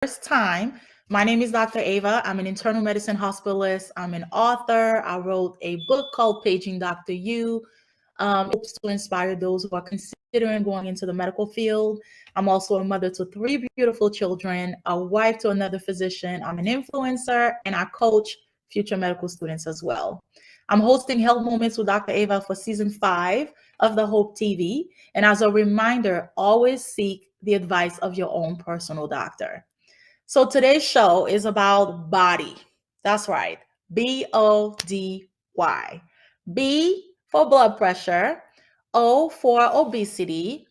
first time, my name is Dr. Ava. I'm an internal medicine hospitalist. I'm an author. I wrote a book called Paging Dr. U. Hopes to inspire those who are considering going into the medical field. I'm also a mother to three beautiful children, a wife to another physician. I'm an influencer, and I coach future medical students as well. I'm hosting Health Moments with Dr. Ava for season 5 of the Hope TV. And as a reminder, always seek the advice of your own personal doctor. So today's show is about body. That's right. BODY. B for blood pressure, O for obesity,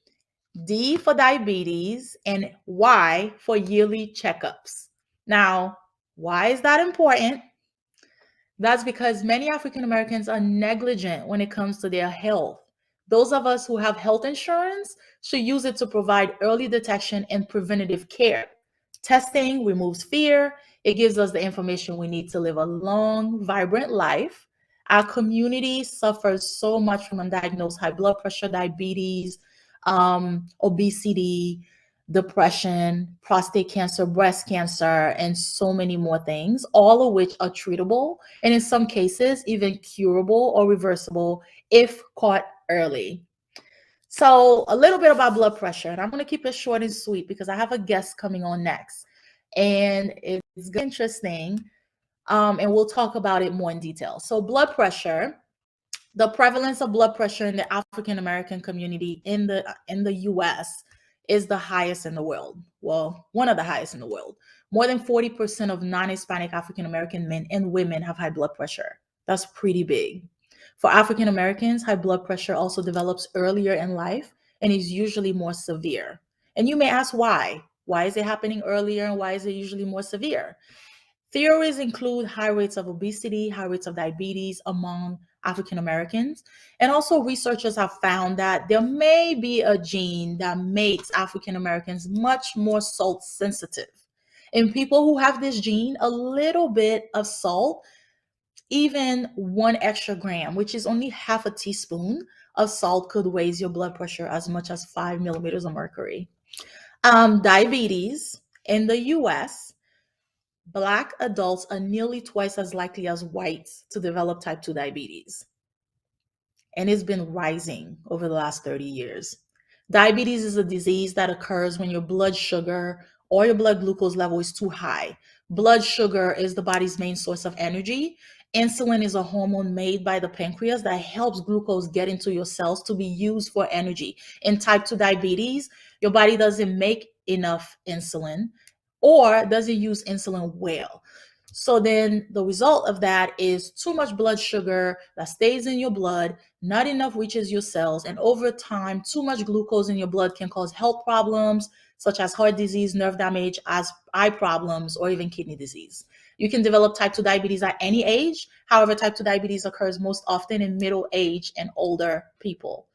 D for diabetes, and Y for yearly checkups. Now, why is that important? That's because many African Americans are negligent when it comes to their health. Those of us who have health insurance should use it to provide early detection and preventative care. Testing removes fear. It gives us the information we need to live a long, vibrant life. Our community suffers so much from undiagnosed high blood pressure, diabetes, obesity, depression, prostate cancer, breast cancer, and so many more things, all of which are treatable and in some cases even curable or reversible if caught early. So, a little bit about blood pressure, and I'm going to keep it short and sweet because I have a guest coming on next, and it's interesting, and we'll talk about it more in detail. So, blood pressure, the prevalence of blood pressure in the African American community in the US is the highest in the world. Well, one of the highest in the world. More than 40% of non-Hispanic African American men and women have high blood pressure. That's pretty big. For African Americans, high blood pressure also develops earlier in life and is usually more severe. And you may ask why. Why is it happening earlier and why is it usually more severe? Theories include high rates of obesity, high rates of diabetes among African Americans. And also, researchers have found that there may be a gene that makes African Americans much more salt sensitive. In people who have this gene, a little bit of salt, even 1 extra gram, which is only half a teaspoon of salt, could raise your blood pressure as much as 5 millimeters of mercury. Diabetes in the US, Black adults are nearly twice as likely as whites to develop type 2 diabetes, and it's been rising over the last 30 years. Diabetes is a disease that occurs when your blood sugar or your blood glucose level is too high. Blood sugar is the body's main source of energy. Insulin is a hormone made by the pancreas that helps glucose get into your cells to be used for energy. In type 2 diabetes, your body doesn't make enough insulin or doesn't use insulin well. So then the result of that is too much blood sugar that stays in your blood, not enough reaches your cells, and over time, too much glucose in your blood can cause health problems such as heart disease, nerve damage, as eye problems, or even kidney disease. You can develop type 2 diabetes at any age. However, type 2 diabetes occurs most often in middle age and older people.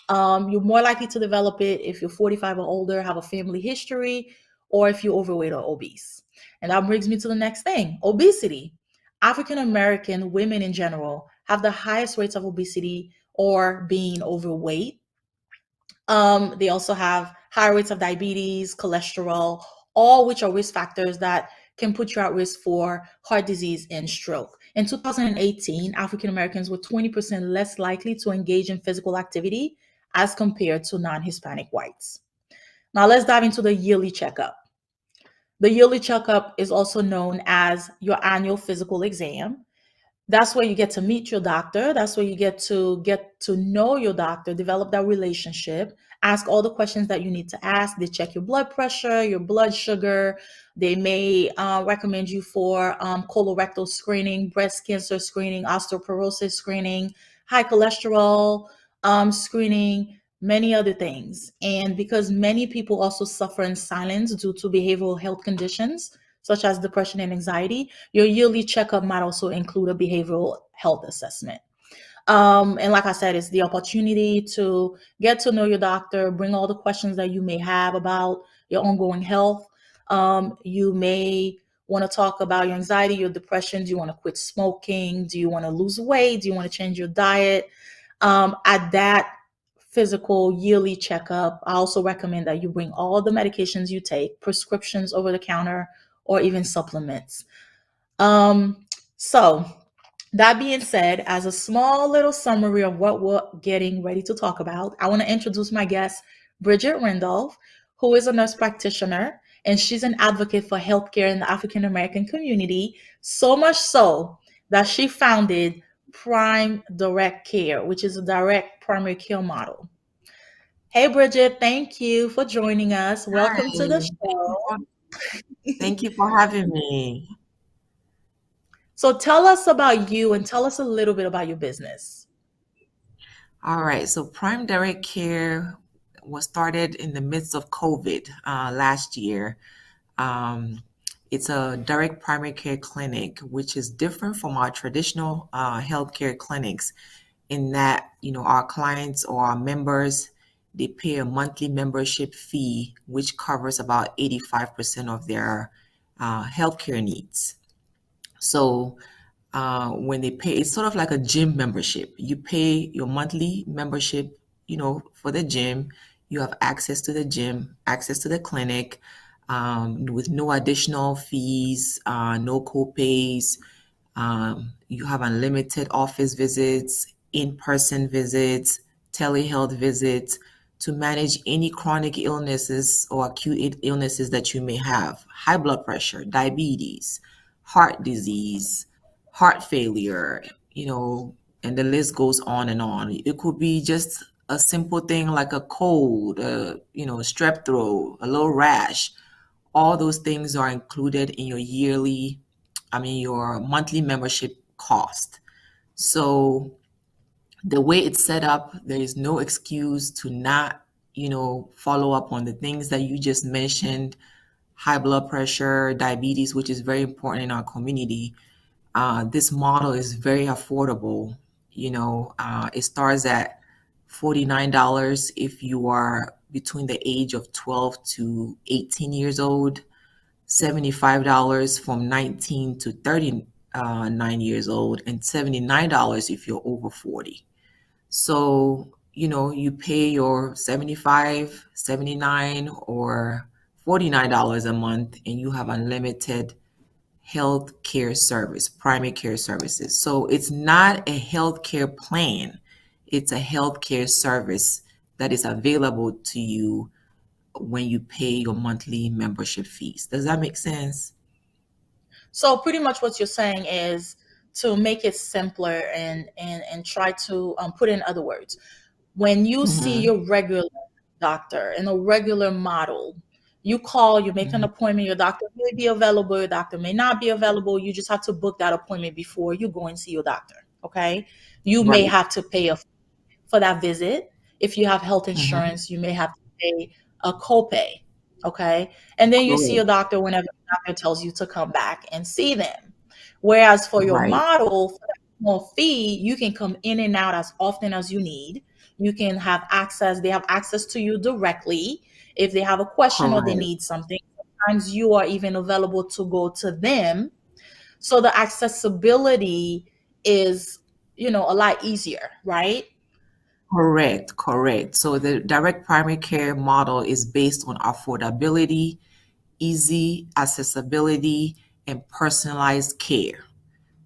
You're more likely to develop it if you're 45 or older, have a family history, or if you're overweight or obese. And that brings me to the next thing, obesity. African American women in general have the highest rates of obesity or being overweight. They also have high rates of diabetes, cholesterol, all which are risk factors that can put you at risk for heart disease and stroke. In 2018, African Americans were 20% less likely to engage in physical activity as compared to non-Hispanic whites. Now let's dive into the yearly checkup. The yearly checkup is also known as your annual physical exam. That's where you get to meet your doctor. That's where you get to know your doctor, develop that relationship, ask all the questions that you need to ask. They check your blood pressure, your blood sugar. They may recommend you for colorectal screening, breast cancer screening, osteoporosis screening, high cholesterol screening, many other things. And because many people also suffer in silence due to behavioral health conditions, such as depression and anxiety, your yearly checkup might also include a behavioral health assessment. And like I said, it's the opportunity to get to know your doctor, bring all the questions that you may have about your ongoing health. You may want to talk about your anxiety, your depression. Do you want to quit smoking? Do you want to lose weight? Do you want to change your diet? At that physical yearly checkup. I also recommend that you bring all the medications you take, prescriptions over the counter, or even supplements. So that being said, as a small little summary of what we're getting ready to talk about, I want to introduce my guest, Bridget Randolph, who is a nurse practitioner, and she's an advocate for healthcare in the African American community, so much so that she founded Prime Direct Care, which is a direct primary care model. Hey, Bridget, thank you for joining us. Hi, Welcome to the show. thank you for having me. So, tell us about you and tell us a little bit about your business. All right, so Prime Direct Care was started in the midst of COVID last year. Um, it's a direct primary care clinic, which is different from our traditional healthcare clinics in that, our clients or our members, they pay a monthly membership fee, which covers about 85% of their healthcare needs. So when they pay, it's sort of like a gym membership. You pay your monthly membership, for the gym. You have access to the gym, access to the clinic, with no additional fees, no co-pays. You have unlimited office visits, in-person visits, telehealth visits to manage any chronic illnesses or acute illnesses that you may have. High blood pressure, diabetes, heart disease, heart failure, and the list goes on and on. It could be just a simple thing like a cold, strep throat, a little rash. All those things are included in your monthly membership cost. So the way it's set up, there is no excuse to not, follow up on the things that you just mentioned: high blood pressure, diabetes, which is very important in our community. This model is very affordable. It starts at $49 if you are between the age of 12 to 18 years old, $75 from 19 to 39 years old, and $79 if you're over 40. So, you pay your 75, 79, or $49 a month, and you have unlimited health care service, primary care services. So it's not a health care plan, it's a health care service that is available to you when you pay your monthly membership fees. Does that make sense? So pretty much what you're saying is to make it simpler and try to put in other words. When you see Mm-hmm. your regular doctor and a regular model, you call, you make an appointment, your doctor may be available, your doctor may not be available. You just have to book that appointment before you go and see your doctor. Okay. You may Right. have to pay for that visit. If you have health Mm-hmm. insurance, you may have to pay a copay. Okay. And then you see Correct. your doctor whenever the doctor tells you to come back and see them. Whereas for your Right. model, for that small fee, you can come in and out as often as you need. You can have access, they have access to you directly. If they have a question or they Correct. need something, sometimes you are even available to go to them. So the accessibility is, a lot easier, right? Correct. Correct. So the direct primary care model is based on affordability, easy accessibility, and personalized care.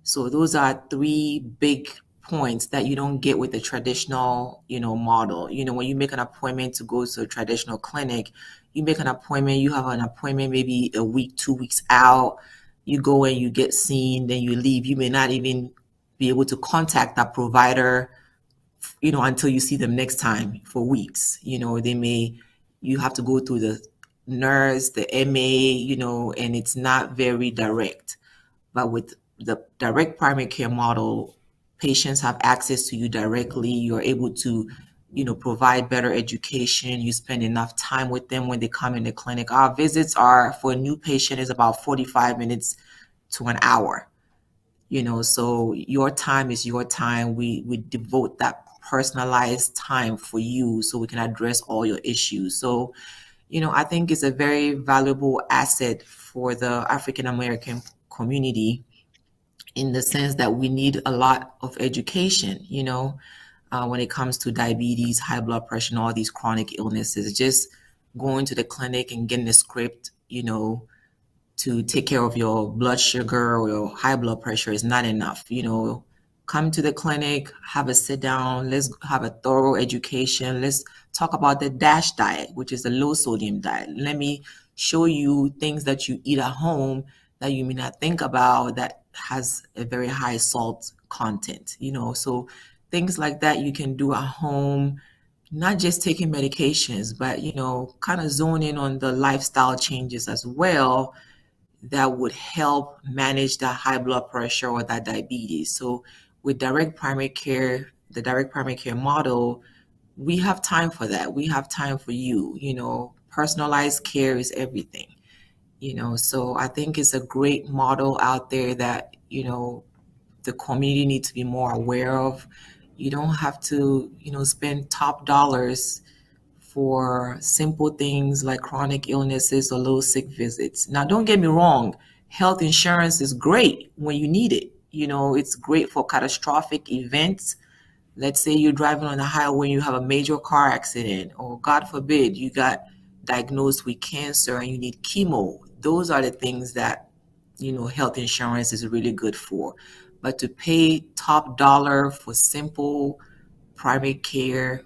So those are three big points that you don't get with the traditional, model. When you make an appointment to go to a traditional clinic, you make an appointment, you have an appointment maybe a week, 2 weeks out. You go and you get seen, then you leave. You may not even be able to contact that provider, until you see them next time for weeks. You have to go through the nurse, the MA, and it's not very direct. But with the direct primary care model, patients have access to you directly. You're able to, provide better education. You spend enough time with them when they come in the clinic. Our visits are for a new patient is about 45 minutes to an hour. So your time is your time. We devote that personalized time for you so we can address all your issues. So, I think it's a very valuable asset for the African American community in the sense that we need a lot of education. when it comes to diabetes, high blood pressure, and all these chronic illnesses. Just going to the clinic and getting a script, to take care of your blood sugar or your high blood pressure is not enough. Come to the clinic, have a sit down, let's have a thorough education. Let's talk about the DASH diet, which is the low sodium diet. Let me show you things that you eat at home that you may not think about that has a very high salt content, so things like that you can do at home, not just taking medications, but kind of zone in on the lifestyle changes as well that would help manage that high blood pressure or that diabetes. So with direct primary care, the direct primary care model, we have time for that. We have time for you. Personalized care is everything. So I think it's a great model out there that, the community needs to be more aware of. You don't have to, spend top dollars for simple things like chronic illnesses or low sick visits. Now, don't get me wrong, health insurance is great when you need it. It's great for catastrophic events. Let's say you're driving on the highway and you have a major car accident, or God forbid, you got diagnosed with cancer and you need chemo. Those are the things that, health insurance is really good for. But to pay top dollar for simple primary care,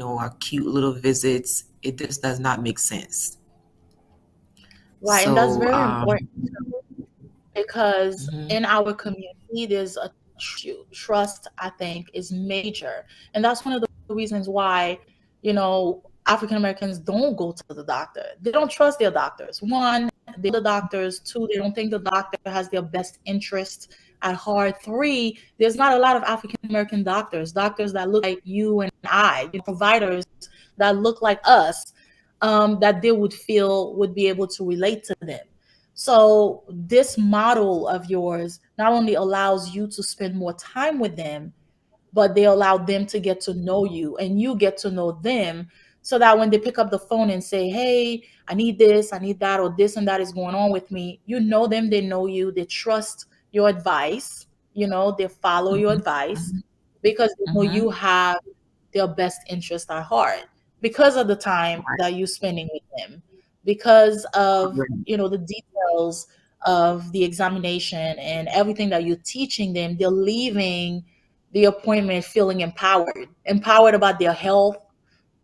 our cute little visits, it just does not make sense. Right, and that's So, very important because mhm, in our community, there's a trust, I think, is major. And that's one of the reasons why, African Americans don't go to the doctor. They don't trust their doctors. One, they the doctors. Two, they don't think the doctor has their best interest at heart. Three, there's not a lot of African American doctors that look like you and I, providers that look like us, that they would feel would be able to relate to them. So this model of yours not only allows you to spend more time with them, but they allow them to get to know you and you get to know them, so that when they pick up the phone and say, hey, I need this, I need that, or this and that is going on with me, you know them, they know you, they trust your advice, they follow your mhm, advice because they know you mhm, have their best interest at heart because of the time right, that you're spending with them, because of, correct, the details of the examination and everything that you're teaching them. They're leaving the appointment feeling empowered about their health,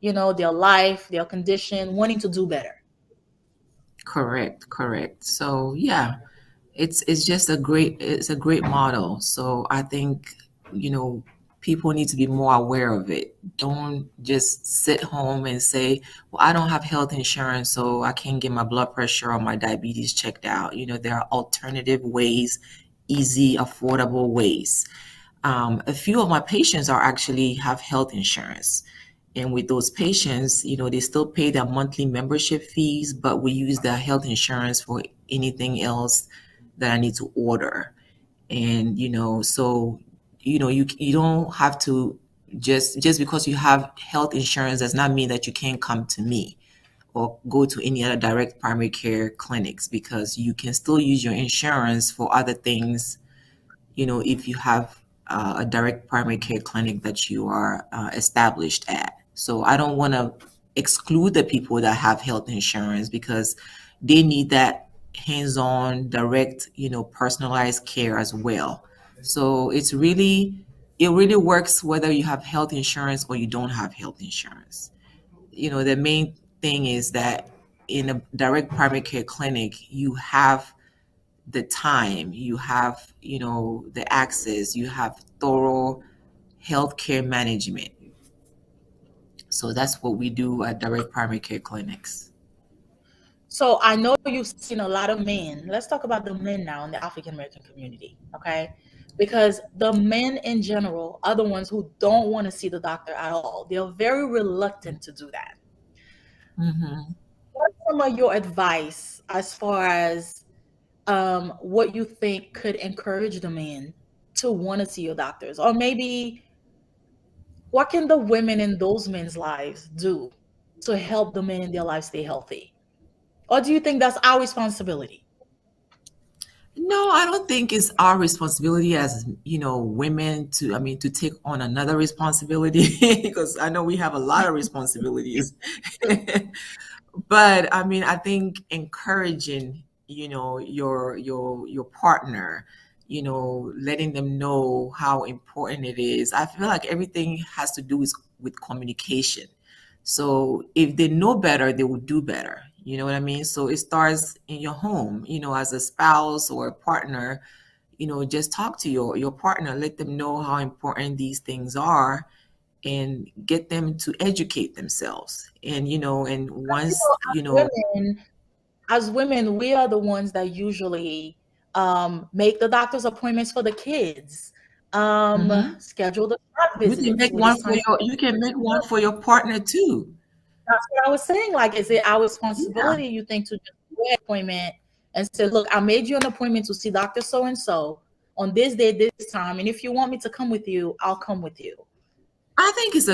their life, their condition, wanting to do better. correct. So yeah, it's just a great model. So I think, you know, people need to be more aware of it. Don't just sit home and say, well, I don't have health insurance, so I can't get my blood pressure or my diabetes checked out. There are alternative ways, easy, affordable ways. A few of my patients are actually have health insurance. And with those patients, they still pay their monthly membership fees, but we use their health insurance for anything else that I need to order. And so you don't have to just because you have health insurance does not mean that you can't come to me or go to any other direct primary care clinics, because you can still use your insurance for other things, if you have a direct primary care clinic that you are established at. So I don't want to exclude the people that have health insurance, because they need that hands-on, direct, personalized care as well. So it really works whether you have health insurance or you don't have health insurance. The main thing is that in a direct primary care clinic, you have the time, you have, the access, you have thorough healthcare management. So that's what we do at direct primary care clinics. So I know you've seen a lot of men. Let's talk about the men now in the African American community, okay? Because the men in general are the ones who don't want to see the doctor at all. They're very reluctant to do that. Hmm. What's some of your advice as far as what you think could encourage the men to want to see your doctors? Or maybe what can the women in those men's lives do to help the men in their lives stay healthy? Or do you think that's our responsibility? No, I don't think it's our responsibility as, women to, I mean, to take on another responsibility because I know we have a lot of responsibilities. But I mean, I think encouraging, your partner, letting them know how important it is. I feel like everything has to do with communication. So if they know better, they will do better. You know what I mean? So it starts in your home, as a spouse or a partner, just talk to your partner, let them know how important these things are and get them to educate themselves. And and once, Women, as women, we are the ones that usually make the doctor's appointments for the kids, mhm. schedule the shop visits when it's time for. You can make one for your partner too. That's what I was saying. Like, is it our Yeah. responsibility, you think, to just do an appointment and say, look, I made you an appointment to see Dr. So and so on this day, this time. And if you want me to come with you, I'll come with you. I think it's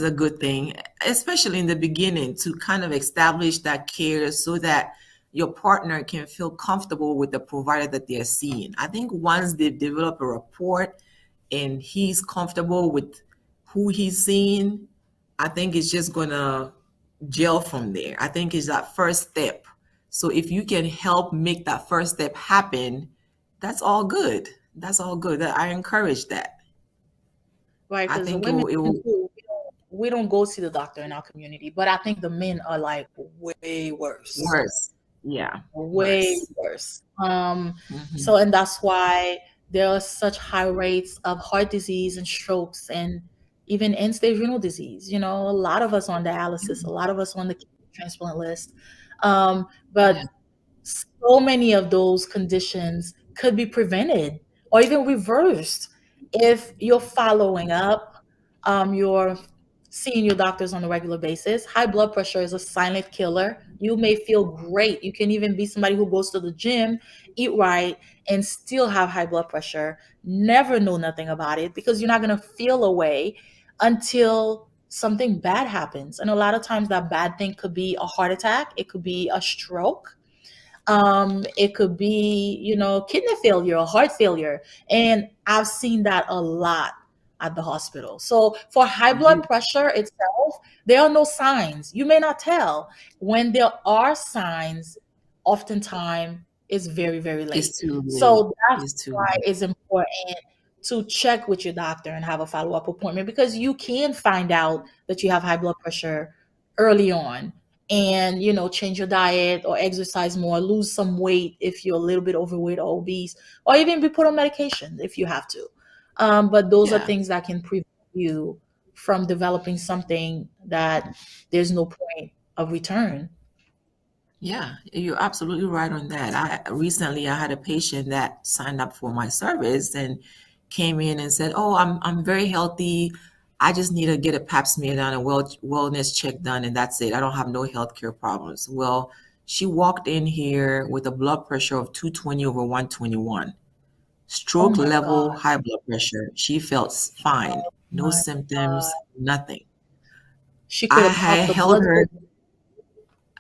a good thing, especially in the beginning, to kind of establish that care so that your partner can feel comfortable with the provider that they're seeing. I think once they develop a rapport and he's comfortable with who he's seeing, I think it's just gonna gel from there. I think it's that first step. So if you can help make that first step happen, that's all good. That's all good. I encourage that. Right? I Because the think women it will too, we don't go see the doctor in our community, but I think the men are like way worse. worse. Yeah, Way worse. worse. Hmm. So, and that's why there are such high rates of heart disease and strokes and even end-stage renal disease. You know, a lot of us on dialysis, a lot of us on the kidney transplant list. Yeah, But so many of those conditions could be prevented or even reversed if you're following up, you're seeing your doctors on a regular basis. High blood pressure is a silent killer. You may feel great. You can even be somebody who goes to the gym, eat right, and still have high blood pressure, never know nothing about it because you're not going to feel a way until something bad happens. And a lot of times that bad thing could be a heart attack, it could be a stroke, it could be, kidney failure or heart failure. And I've seen that a lot at the hospital. So for high blood you, pressure itself, there are no signs. You may not tell. When there are signs, oftentimes it's very, very late. it's too late. So that's It's too why late. it's important to check with your doctor and have a follow-up appointment because you can find out that you have high blood pressure early on and change your diet or exercise more, lose some weight if you're a little bit overweight or obese, or even be put on medication if you have to. But those are Yeah. things that can prevent you from developing something that there's no point of return. Yeah, you're absolutely right on that. I had a patient that signed up for my service and came in and said, "Oh, I'm very healthy. I just need to get a pap smear done, a wellness check done, and that's it. I don't have no healthcare problems." Well, she walked in here with a blood pressure of 220 over 121, Oh stroke my level God. high blood pressure. She felt fine, Oh no my symptoms, God. nothing. She could I have had popped the held blood. her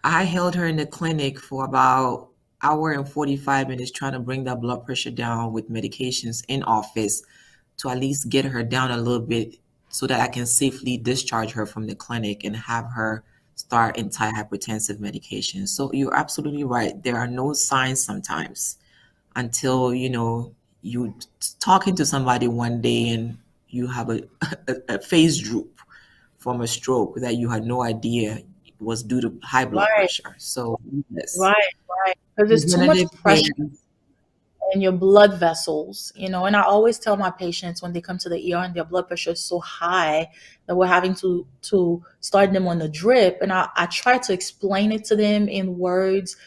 I held her in the clinic for about hour and 45 minutes trying to bring that blood pressure down with medications in office to at least get her down a little bit so that I can safely discharge her from the clinic and have her start antihypertensive medication. So you're absolutely right. There are no signs sometimes until, you talking to somebody one day and you have a face droop from a stroke that you had no idea was due to high blood Right, pressure. So yes, right, right. Because there's too much preventative pressure care. in your blood vessels, and I always tell my patients when they come to the ER and their blood pressure is so high that we're having to start them on a drip. And I try to explain it to them in words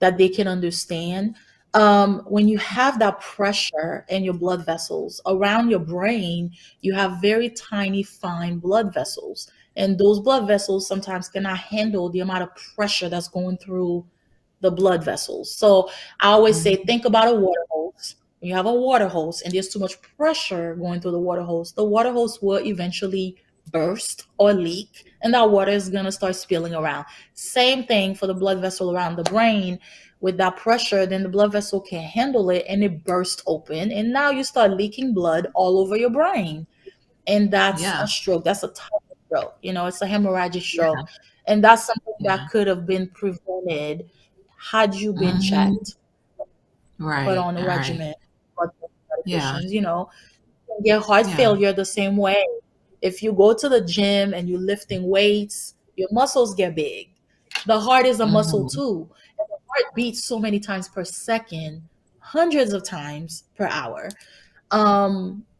that they can understand. When you have that pressure in your blood vessels around your brain, you have very tiny, fine blood vessels. And those blood vessels sometimes cannot handle the amount of pressure that's going through the blood vessels. So I always say, Mhm. think about a water hose. When you have a water hose and there's too much pressure going through the water hose will eventually burst or leak, and that water is going to start spilling around. Same thing for the blood vessel around the brain. with that pressure, then the blood vessel can't handle it and it bursts open. And now you start leaking blood all over your brain. And that's a Yeah. stroke. That's a type of stroke. It's a hemorrhagic Yeah. stroke. And that's something that Yeah. could have been prevented had you been Hmm. checked, put Right. on a All right. regimen, or Yeah. medications. You can get heart Yeah. failure the same way. If you go to the gym and you're lifting weights, your muscles get big. The heart is a muscle Hmm. too. And the heart beats so many times per second, hundreds of times per hour.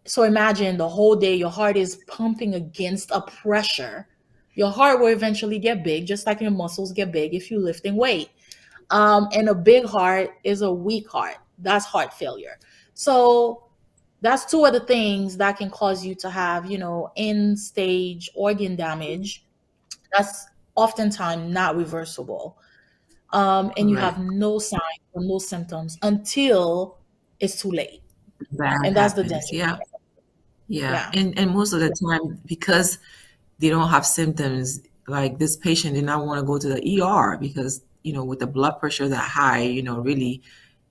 So imagine the whole day your heart is pumping against a pressure. Your heart will eventually get big, just like your muscles get big if you're lifting weight. And a big heart is a weak heart. That's heart failure. So that's two of the things that can cause you to have, end stage organ damage. That's oftentimes not reversible. And you have Correct. no signs or no symptoms until it's too late. That And that's the happens. danger. Yeah. Yeah. Yeah. And most of the time, because they don't have symptoms, like this patient did not want to go to the ER because, with the blood pressure that high, really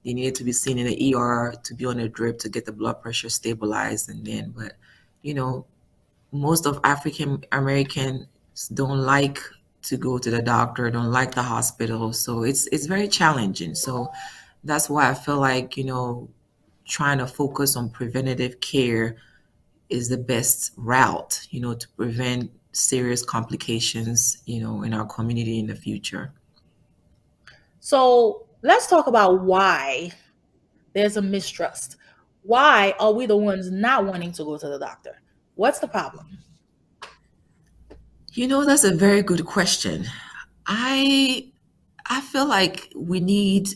they needed to be seen in the ER to be on a drip to get the blood pressure stabilized. And then, but, you know, most of African Americans don't like to go to the doctor, don't like the hospital. So it's very challenging. So that's why I feel like, trying to focus on preventative care is the best route, to prevent serious complications, in our community in the future. So let's talk about why there's a mistrust. Why are we the ones not wanting to go to the doctor? What's the problem? That's a very good question. I I feel like we need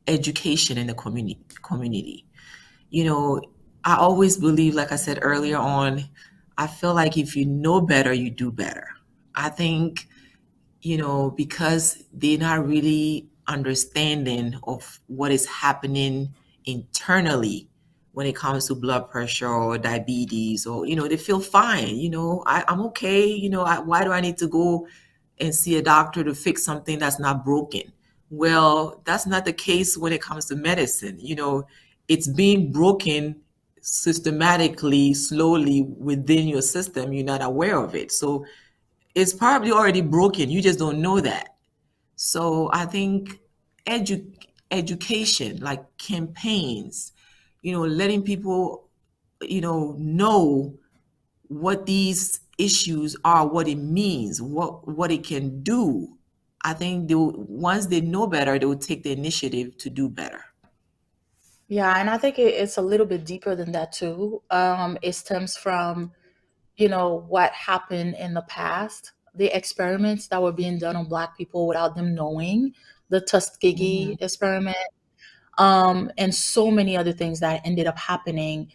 education in the community. You know, I always believe, like I said earlier on, I feel like if you know better, you do better. I think, because they're not really understanding of what is happening internally when it comes to blood pressure or diabetes, or, they feel fine. I'm okay. Why do I need to go and see a doctor to fix something that's not broken? Well, that's not the case when it comes to medicine. It's being broken systematically, slowly within your system. You're not aware of it. So it's probably already broken. You just don't know that. So I think education, like campaigns, letting people, know what these issues are, what it means, what it can do. I think once they know better, they will take the initiative to do better. Yeah, and I think it's a little bit deeper than that too. It stems from, what happened in the past, the experiments that were being done on Black people without them knowing, the Hmm. Tuskegee experiment, and so many other things that ended up happening,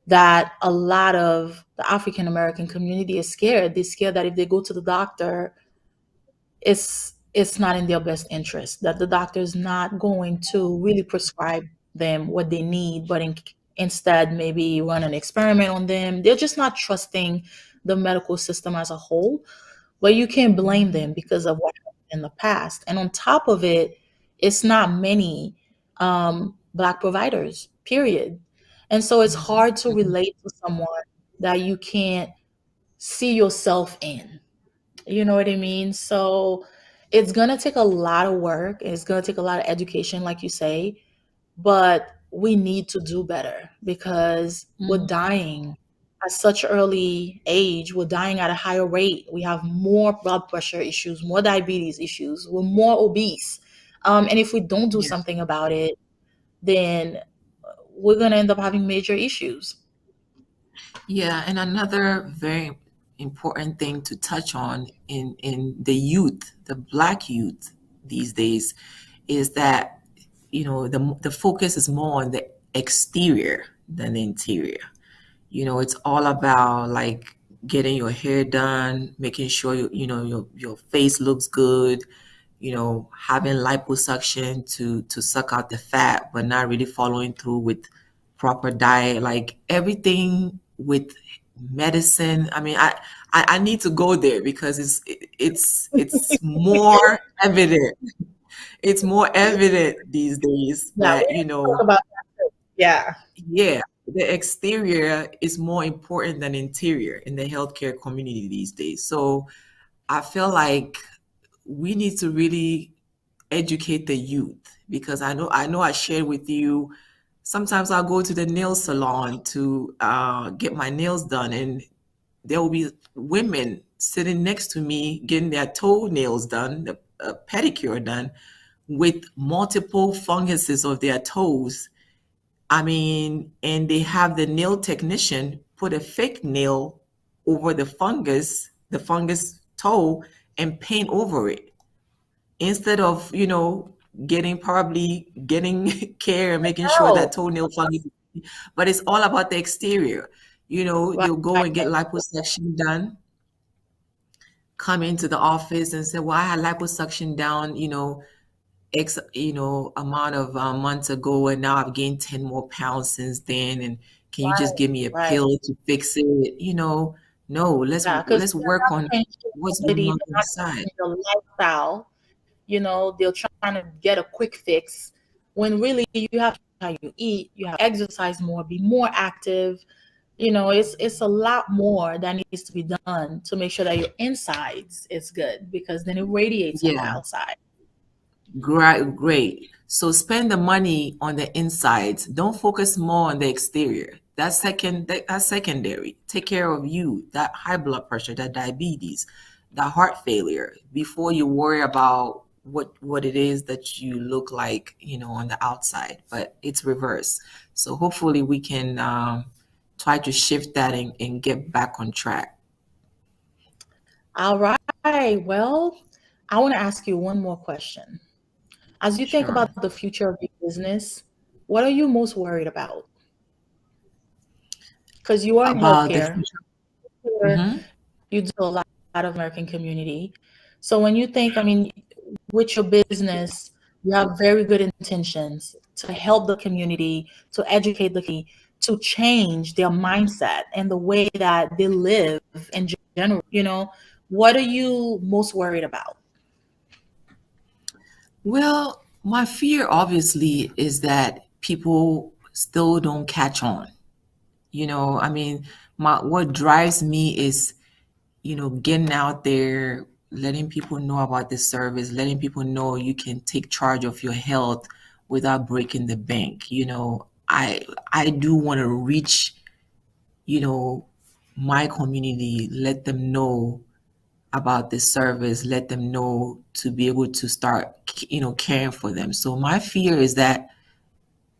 that a lot of the African American community is scared. They're scared that if they go to the doctor, it's not in their best interest, that the doctor is not going to really prescribe them what they need, but instead maybe run an experiment on them. They're just not trusting the medical system as a whole. But you can't blame Hmm. them because of what happened in the past. And on top of it, it's not many Black providers, period. And so it's hard to Hmm. relate to someone that you can't see yourself in. You know what I mean? So it's going to take a lot of work. It's going to take a lot of education, like you say, but we need to do better because we're Hmm. dying at such early age. We're dying at a higher rate. We have more blood pressure issues, more diabetes issues. We're more obese. And if we don't do Yeah. something about it, then we're going to end up having major issues. Yeah, and another very important thing to touch on in the youth, the Black youth these days, is that the focus is more on the exterior than the interior. It's all about like getting your hair done, making sure your face looks good, having liposuction to suck out the fat, but not really following through with proper diet, like everything with medicine. I mean, I need to go there because it's more evident. it's more evident these days Yeah, that, we need to talk about that. Yeah. yeah, the exterior is more important than interior in the healthcare community these days. So I feel like we need to really educate the youth, because I know I shared with you, sometimes I'll go to the nail salon to get my nails done, and there will be women sitting next to me getting their toenails done, the pedicure done, with multiple funguses of their toes. I mean, and they have the nail technician put a fake nail over the fungus toe, and paint over it, instead of, getting care and making sure Oh, that toenail fungus. But it's all about the exterior. right. They'll go and get liposuction done, come into the office and say, well, I had liposuction down, X, amount of months ago, and now I've gained 10 more pounds since then. And can you just give me a Right. pill to fix it? No, Yeah, because let's they're work not on changing what's the going ability, on they're not inside. changing the lifestyle. They're trying to get a quick fix when really you have to how you eat, you have to exercise more, be more active. It's a lot more that needs to be done to make sure that your insides is good, because then it radiates on the Yeah. outside. Great, great. So spend the money on the insides. Don't focus more on the exterior. That's secondary. Take care of you, that high blood pressure, that diabetes, that heart failure, before you worry about what it is that you look like, on the outside. But it's reverse. So hopefully we can try to shift that and get back on track. All right. Well, I want to ask you one more question. As you think Sure. about the future of your business, what are you most worried about? Because you are in About the healthcare, future. Hmm. you do a lot of American community. So when you think, I mean, with your business, you have very good intentions to help the community, to educate the community, to change their mindset and the way that they live in general. What are you most worried about? Well, my fear obviously is that people still don't catch on. I mean, what drives me is, getting out there, letting people know about this service, letting people know you can take charge of your health without breaking the bank. I do want to reach, you know, my community, let them know about this service, let them know to be able to start, caring for them. So my fear is that,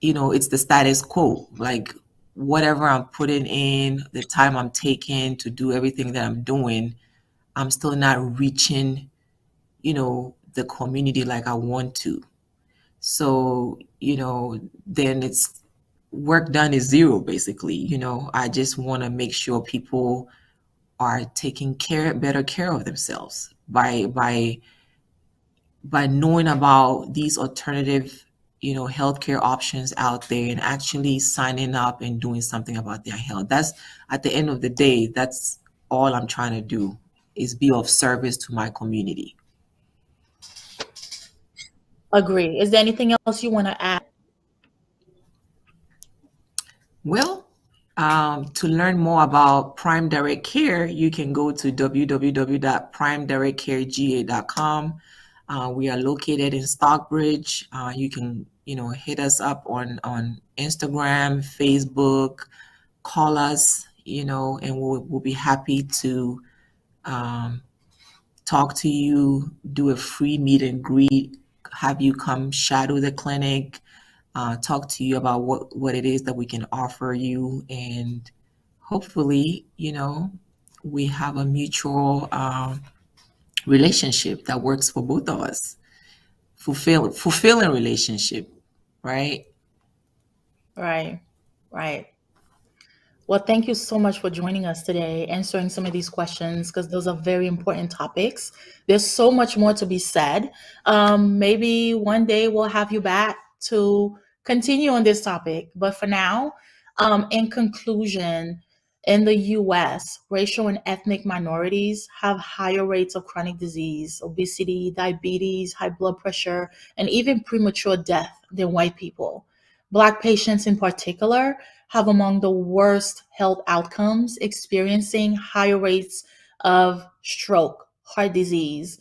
it's the status quo. Like, whatever I'm putting in, the time I'm taking to do everything that I'm doing, I'm still not reaching, the community like I want to. So, then it's work done is zero, basically. I just want to make sure people are taking better care of themselves by knowing about these alternative, healthcare options out there, and actually signing up and doing something about their health. That's, at the end of the day, that's all I'm trying to do, is be of service to my community. Agree. Is there anything else you want to add? Well, to learn more about Prime Direct Care, you can go to www.primedirectcaregA.com. We are located in Stockbridge. You can, hit us up on Instagram, Facebook, call us, and we'll be happy to um, talk to you, do a free meet and greet, have you come shadow the clinic, talk to you about what it is that we can offer you, and hopefully, we have a mutual relationship that works for both of us. Fulfilling relationship, right? Right. Right. Well, thank you so much for joining us today, answering some of these questions, because those are very important topics. There's so much more to be said. Maybe one day we'll have you back to continue on this topic. But for now, in conclusion, In the US, racial and ethnic minorities have higher rates of chronic disease, obesity, diabetes, high blood pressure, and even premature death than white people. Black patients in particular have among the worst health outcomes, experiencing higher rates of stroke, heart disease,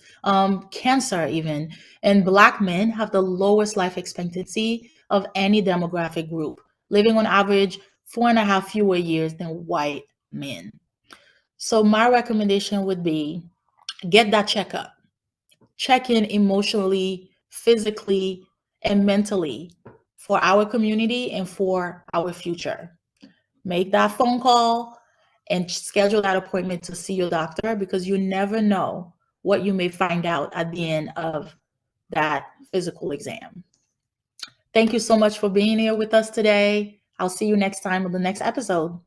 cancer even. And Black men have the lowest life expectancy of any demographic group, living on average 4.5 fewer years than white men. So my recommendation would be get that checkup. Check in emotionally, physically, and mentally for our community and for our future. Make that phone call and schedule that appointment to see your doctor, because you never know what you may find out at the end of that physical exam. Thank you so much for being here with us today. I'll see you next time on the next episode.